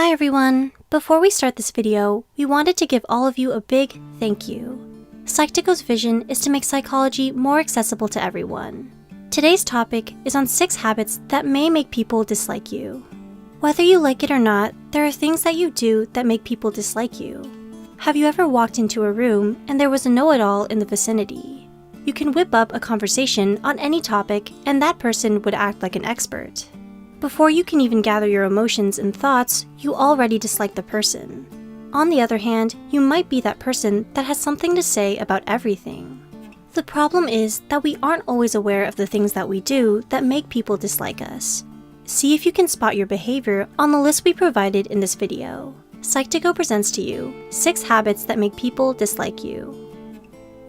Hi everyone! Before we start this video, we wanted to give all of you a big thank you. Psych2Go's vision is to make psychology more accessible to everyone. Today's topic is on 6 habits that may make people dislike you. Whether you like it or not, there are things that you do that make people dislike you. Have you ever walked into a room and there was a know-it-all in the vicinity? You can whip up a conversation on any topic and that person would act like an expert. Before you can even gather your emotions and thoughts, you already dislike the person. On the other hand, you might be that person that has something to say about everything. The problem is that we aren't always aware of the things that we do that make people dislike us. See if you can spot your behavior on the list we provided in this video. Psych2Go presents to you 6 habits that make people dislike you.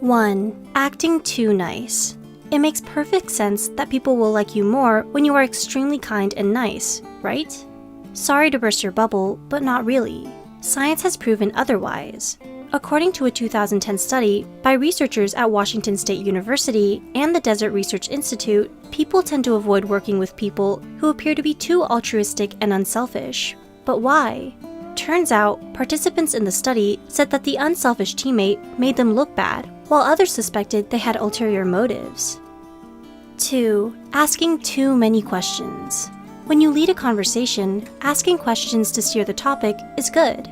1. Acting too nice. It makes perfect sense that people will like you more when you are extremely kind and nice, right? Sorry to burst your bubble, but not really. Science has proven otherwise. According to a 2010 study by researchers at Washington State University and the Desert Research Institute, people tend to avoid working with people who appear to be too altruistic and unselfish. But why? Turns out, participants in the study said that the unselfish teammate made them look bad, while others suspected they had ulterior motives. 2. Asking too many questions. When you lead a conversation, asking questions to steer the topic is good.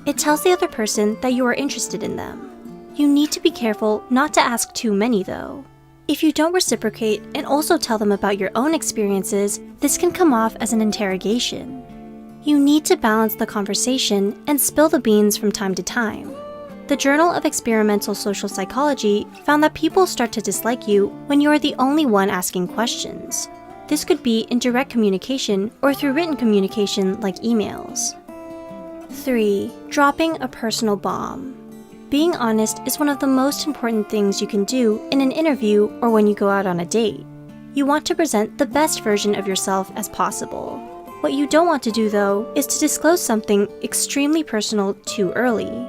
It tells the other person that you are interested in them. You need to be careful not to ask too many though. If you don't reciprocate and also tell them about your own experiences, this can come off as an interrogation. You need to balance the conversation and spill the beans from time to time. The Journal of Experimental Social Psychology found that people start to dislike you when you are the only one asking questions. This could be in direct communication or through written communication like emails. 3. Dropping a personal bomb. Being honest is one of the most important things you can do in an interview or when you go out on a date. You want to present the best version of yourself as possible. What you don't want to do though is to disclose something extremely personal too early.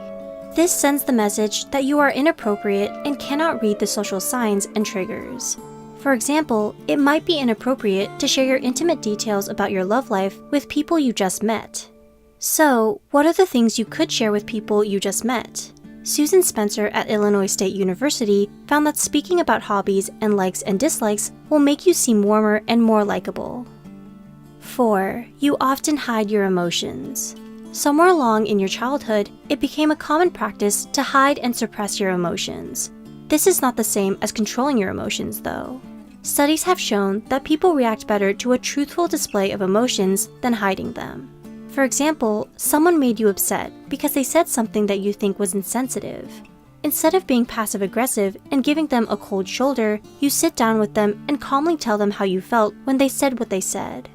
This sends the message that you are inappropriate and cannot read the social signs and triggers. For example, it might be inappropriate to share your intimate details about your love life with people you just met. So, what are the things you could share with people you just met? Susan Spencer at Illinois State University found that speaking about hobbies and likes and dislikes will make you seem warmer and more likable. 4. You often hide your emotions. Somewhere along in your childhood, it became a common practice to hide and suppress your emotions. This is not the same as controlling your emotions, though. Studies have shown that people react better to a truthful display of emotions than hiding them. For example, someone made you upset because they said something that you think was insensitive. Instead of being passive-aggressive and giving them a cold shoulder, you sit down with them and calmly tell them how you felt when they said what they said.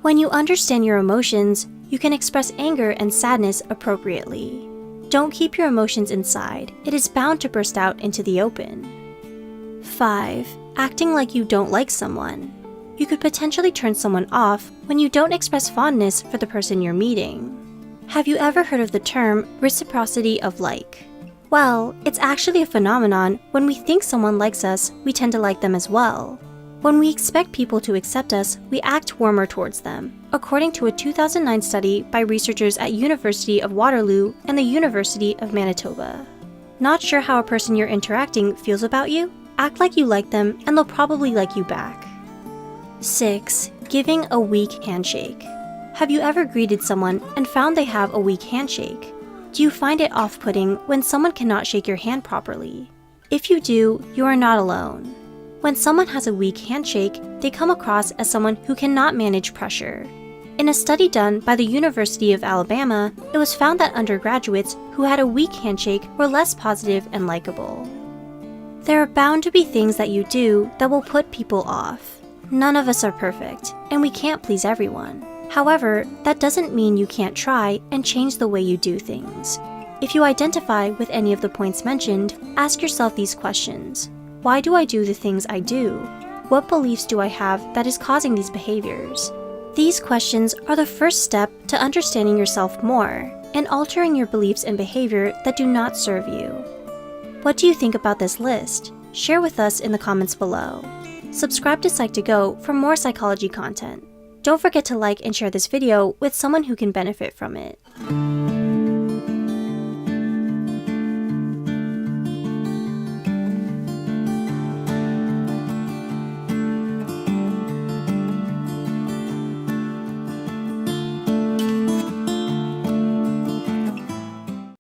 When you understand your emotions, you can express anger and sadness appropriately. Don't keep your emotions inside. It is bound to burst out into the open. 5. Acting like you don't like someone. You could potentially turn someone off when you don't express fondness for the person you're meeting. Have you ever heard of the term reciprocity of like? Well, it's actually a phenomenon when we think someone likes us, we tend to like them as well. When we expect people to accept us, we act warmer towards them, according to a 2009 study by researchers at University of Waterloo and the University of Manitoba. Not sure how a person you're interacting feels about you? Act like you like them and they'll probably like you back. 6. Giving a weak handshake. Have you ever greeted someone and found they have a weak handshake? Do you find it off-putting when someone cannot shake your hand properly? If you do, you are not alone. When someone has a weak handshake, they come across as someone who cannot manage pressure. In a study done by the University of Alabama, it was found that undergraduates who had a weak handshake were less positive and likable. There are bound to be things that you do that will put people off. None of us are perfect, and we can't please everyone. However, that doesn't mean you can't try and change the way you do things. If you identify with any of the points mentioned, ask yourself these questions. Why do I do the things I do? What beliefs do I have that is causing these behaviors? These questions are the first step to understanding yourself more and altering your beliefs and behavior that do not serve you. What do you think about this list? Share with us in the comments below. Subscribe to Psych2Go for more psychology content. Don't forget to like and share this video with someone who can benefit from it.